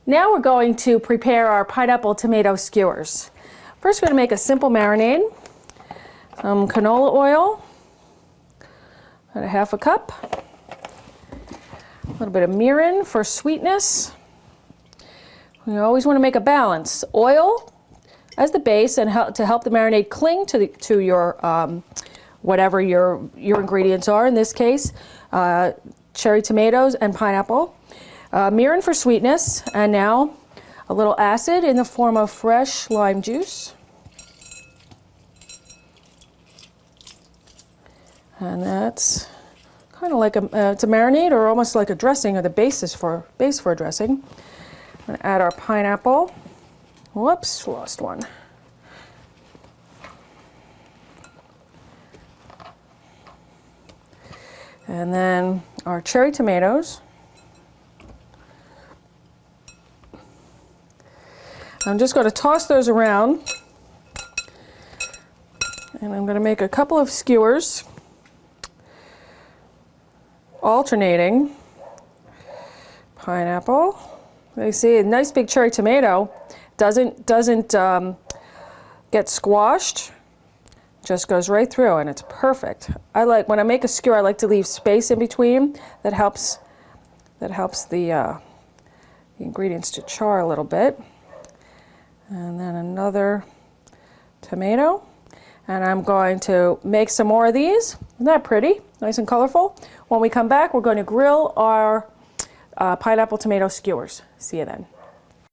Now we're going to prepare our pineapple tomato skewers. First, we're going to make a simple marinade. Some canola oil, about a half a cup. A little bit of mirin for sweetness. You always want to make a balance. Oil as the base and to help the marinade cling to your whatever your ingredients are. In this case, cherry tomatoes and pineapple. Mirin for sweetness, and now a little acid in the form of fresh lime juice. And that's kind of like it's a marinade, or almost like a dressing, or the base for a dressing. I'm going to add our pineapple. Whoops, lost one. And then our cherry tomatoes. I'm just going to toss those around, and I'm going to make a couple of skewers, alternating. Pineapple. You see, a nice big cherry tomato doesn't get squashed, just goes right through, and it's perfect. When I make a skewer, I like to leave space in between. That helps the ingredients to char a little bit. And then another tomato. And I'm going to make some more of these. Isn't that pretty? Nice and colorful. When we come back, we're going to grill our pineapple tomato skewers. See you then.